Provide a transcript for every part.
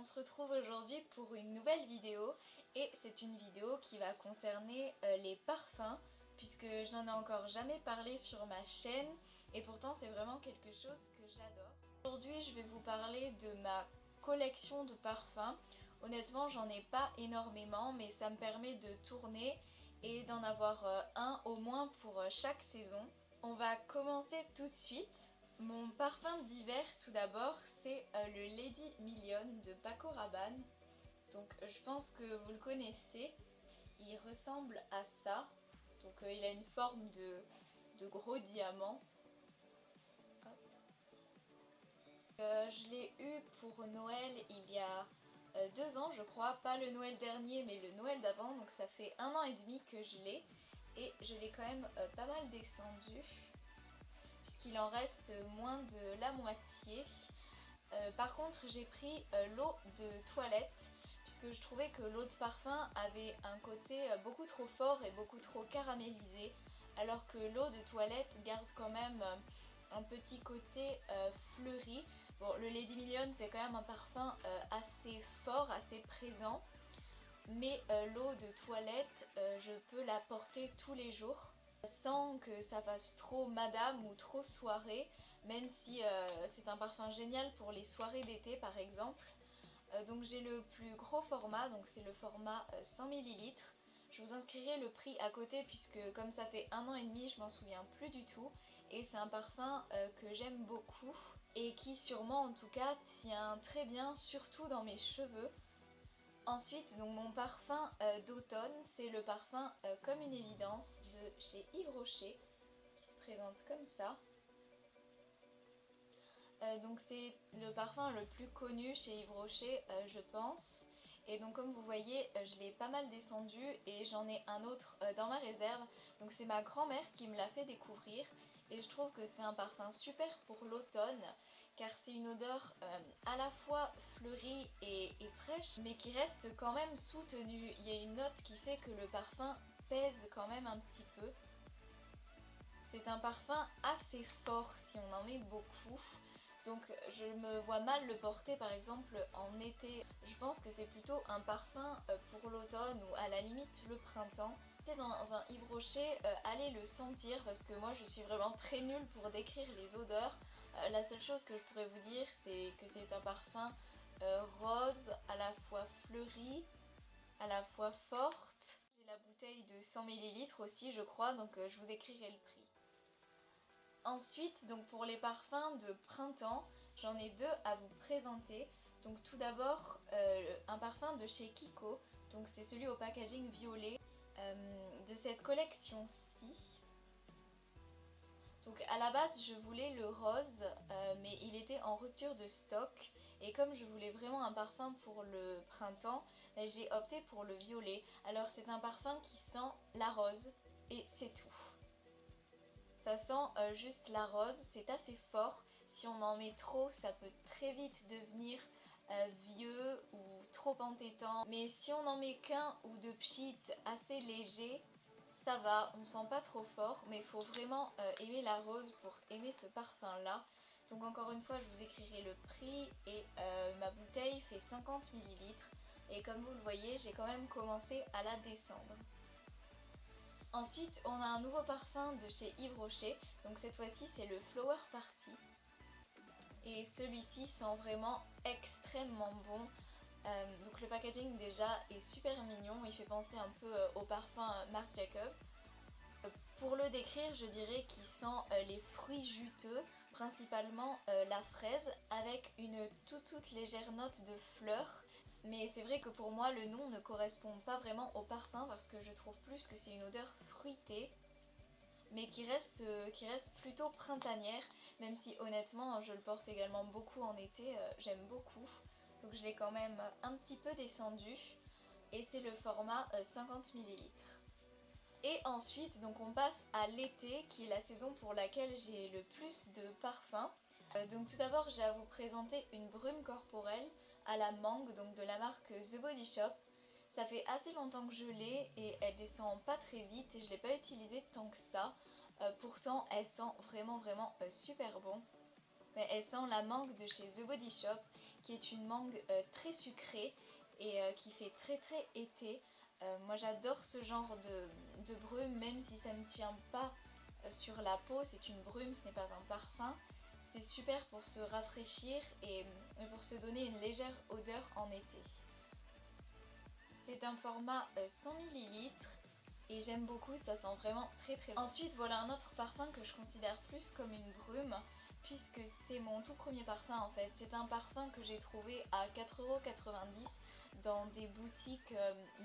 se retrouve aujourd'hui pour une nouvelle vidéo et c'est une vidéo qui va concerner les parfums puisque je n'en ai encore jamais parlé sur ma chaîne et pourtant c'est vraiment quelque chose que j'adore. Aujourd'hui je vais vous parler de ma collection de parfums. Honnêtement j'en ai pas énormément mais ça me permet de tourner et d'en avoir un au moins pour chaque saison. On va commencer tout de suite. Mon parfum d'hiver tout d'abord c'est le Lady Million de Paco Rabanne. Donc je pense que vous le connaissez, il ressemble à ça. Donc il a une forme de gros diamant. Je l'ai eu pour Noël il y a 2 ans je crois, pas le Noël dernier mais le Noël d'avant, donc ça fait 1 an et demi que je l'ai et je l'ai quand même pas mal descendu puisqu'il en reste moins de la moitié. Par contre j'ai pris l'eau de toilette puisque je trouvais que l'eau de parfum avait un côté beaucoup trop fort et beaucoup trop caramélisé alors que l'eau de toilette garde quand même un petit côté fleuri. Bon, le Lady Million c'est quand même un parfum assez fort, assez présent, mais l'eau de toilette je peux la porter tous les jours sans que ça fasse trop madame ou trop soirée, même si c'est un parfum génial pour les soirées d'été par exemple. Donc j'ai le plus gros format, donc c'est le format 100 ml. Je vous inscrirai le prix à côté puisque comme ça fait 1 an et demi je m'en souviens plus du tout et c'est un parfum que j'aime beaucoup et qui sûrement en tout cas tient très bien, surtout dans mes cheveux. Ensuite donc mon parfum d'automne c'est le parfum Comme une évidence de chez Yves Rocher qui se présente comme ça. Donc c'est le parfum le plus connu chez Yves Rocher je pense, et donc comme vous voyez je l'ai pas mal descendu et j'en ai un autre dans ma réserve. Donc c'est ma grand-mère qui me l'a fait découvrir et je trouve que c'est un parfum super pour l'automne car c'est une odeur à la fois fleurie et fraîche mais qui reste quand même soutenue. Il y a une note qui fait que le parfum pèse quand même un petit peu. C'est un parfum assez fort si on en met beaucoup. Donc je me vois mal le porter par exemple en été. Je pense que c'est plutôt un parfum pour l'automne ou à la limite le printemps. Si c'est dans un Yves Rocher, allez le sentir parce que moi je suis vraiment très nulle pour décrire les odeurs. La seule chose que je pourrais vous dire c'est que c'est un parfum rose, à la fois fleuri, à la fois forte. J'ai la bouteille de 100 ml aussi je crois, donc je vous écrirai le prix. Ensuite, donc pour les parfums de printemps, j'en ai 2 à vous présenter. Donc tout d'abord, un parfum de chez Kiko, donc c'est celui au packaging violet de cette collection-ci. Donc à la base je voulais le rose mais il était en rupture de stock et comme je voulais vraiment un parfum pour le printemps, j'ai opté pour le violet. Alors c'est un parfum qui sent la rose et c'est tout. Ça sent juste la rose, c'est assez fort. Si on en met trop, ça peut très vite devenir vieux ou trop entêtant. Mais si on en met qu'un ou deux pchit assez légers, ça va, on sent pas trop fort. Mais il faut vraiment aimer la rose pour aimer ce parfum là. Donc encore une fois, je vous écrirai le prix et ma bouteille fait 50 ml. Et comme vous le voyez, j'ai quand même commencé à la descendre. Ensuite on a un nouveau parfum de chez Yves Rocher, donc cette fois-ci c'est le Flower Party. Et celui-ci sent vraiment extrêmement bon. Donc le packaging déjà est super mignon, il fait penser un peu au parfum Marc Jacobs. Pour le décrire je dirais qu'il sent les fruits juteux, principalement la fraise, avec une toute légère note de fleurs. Mais c'est vrai que pour moi le nom ne correspond pas vraiment au parfum parce que je trouve plus que c'est une odeur fruitée mais qui reste plutôt printanière, même si honnêtement je le porte également beaucoup en été, j'aime beaucoup. Donc je l'ai quand même un petit peu descendu et c'est le format 50 ml. Et ensuite donc on passe à l'été qui est la saison pour laquelle j'ai le plus de parfums. Donc tout d'abord j'ai à vous présenter une brume corporelle à la mangue, donc de la marque The Body Shop. Ça fait assez longtemps que je l'ai et elle descend pas très vite et je l'ai pas utilisée tant que ça. Pourtant elle sent vraiment super bon. Mais elle sent la mangue de chez The Body Shop qui est une mangue très sucrée et qui fait très été. Moi j'adore ce genre de brume, même si ça ne tient pas sur la peau, c'est une brume, ce n'est pas un parfum. C'est super pour se rafraîchir et pour se donner une légère odeur en été. C'est un format 100 ml et j'aime beaucoup, ça sent vraiment très bon. Ensuite voilà un autre parfum que je considère plus comme une brume puisque c'est mon tout premier parfum en fait. C'est un parfum que j'ai trouvé à 4,90 € dans des boutiques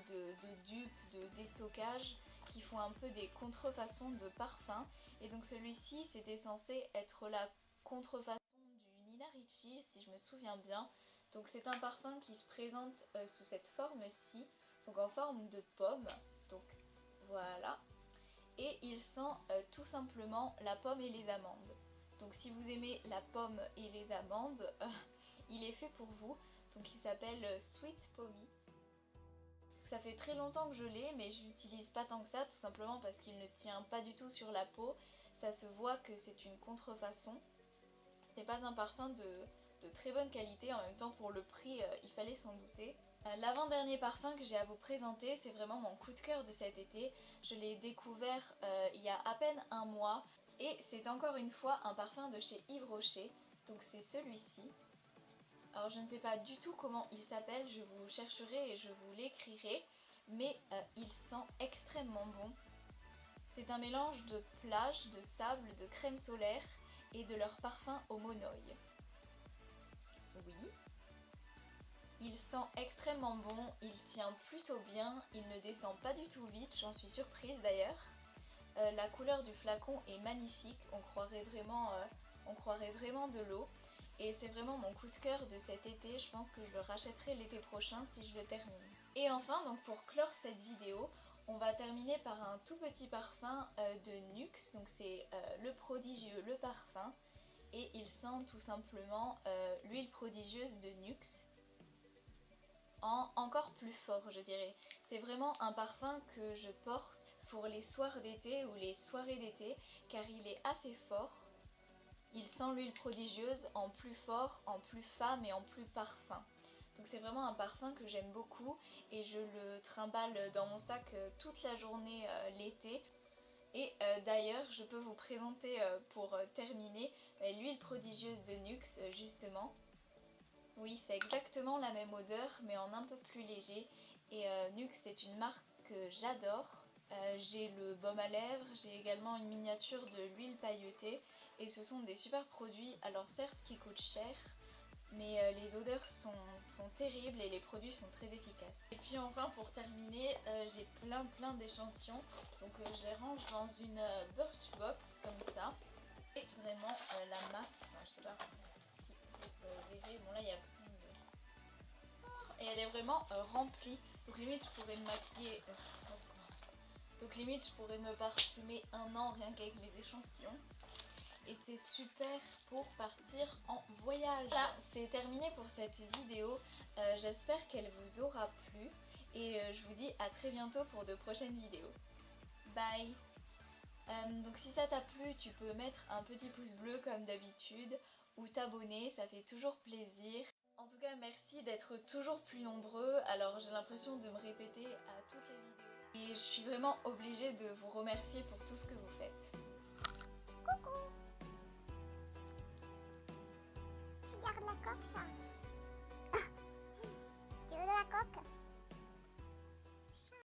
de dupes, de déstockage qui font un peu des contrefaçons de parfums. Et donc celui-ci c'était censé être la contrefaçon du Nina Ricci si je me souviens bien. Donc c'est un parfum qui se présente sous cette forme-ci, donc en forme de pomme. Donc voilà. Et il sent tout simplement la pomme et les amandes. Donc si vous aimez la pomme et les amandes, il est fait pour vous. Donc il s'appelle Sweet Pommy. Ça fait très longtemps que je l'ai, mais je l'utilise pas tant que ça, tout simplement parce qu'il ne tient pas du tout sur la peau. Ça se voit que c'est une contrefaçon. Ce n'est pas un parfum de très bonne qualité, en même temps pour le prix il fallait s'en douter. L'avant-dernier parfum que j'ai à vous présenter, c'est vraiment mon coup de cœur de cet été. Je l'ai découvert il y a à peine un mois et c'est encore une fois un parfum de chez Yves Rocher, donc c'est celui-ci. Alors je ne sais pas du tout comment il s'appelle, je vous chercherai et je vous l'écrirai, mais il sent extrêmement bon. C'est un mélange de plage, de sable, de crème solaire et de leur parfum au monoï. Oui. Il sent extrêmement bon, il tient plutôt bien, il ne descend pas du tout vite, j'en suis surprise d'ailleurs. La couleur du flacon est magnifique, on croirait vraiment de l'eau. Et c'est vraiment mon coup de cœur de cet été, je pense que je le rachèterai l'été prochain si je le termine. Et enfin, donc pour clore cette vidéo, on va terminer par un tout petit parfum de Nuxe, donc c'est le prodigieux le parfum. Et il sent tout simplement l'huile prodigieuse de Nuxe. Encore plus fort je dirais. C'est vraiment un parfum que je porte pour les soirs d'été ou les soirées d'été car il est assez fort. Il sent l'huile prodigieuse en plus fort, en plus femme et en plus parfum. Donc c'est vraiment un parfum que j'aime beaucoup et je le trimballe dans mon sac toute la journée l'été. Et d'ailleurs je peux vous présenter pour terminer l'huile prodigieuse de Nuxe justement. Oui, c'est exactement la même odeur, mais en un peu plus léger. Et Nuxe, c'est une marque que j'adore. J'ai le baume à lèvres, j'ai également une miniature de l'huile pailletée. Et ce sont des super produits, alors certes qui coûtent cher, mais les odeurs sont terribles et les produits sont très efficaces. Et puis enfin, pour terminer, j'ai plein d'échantillons. Donc je les range dans une Birchbox comme ça. Et vraiment, la masse, je sais pas si vous verrez, bon là il y a plein de... Et elle est vraiment remplie, donc limite je pourrais me maquiller, donc limite je pourrais me parfumer un an rien qu'avec les échantillons. Et c'est super pour partir en voyage. Voilà, c'est terminé pour cette vidéo, j'espère qu'elle vous aura plu et je vous dis à très bientôt pour de prochaines vidéos. Bye. Donc si ça t'a plu, tu peux mettre un petit pouce bleu comme d'habitude ou t'abonner, ça fait toujours plaisir. En tout cas, merci d'être toujours plus nombreux. Alors j'ai l'impression de me répéter à toutes les vidéos et je suis vraiment obligée de vous remercier pour tout ce que vous faites.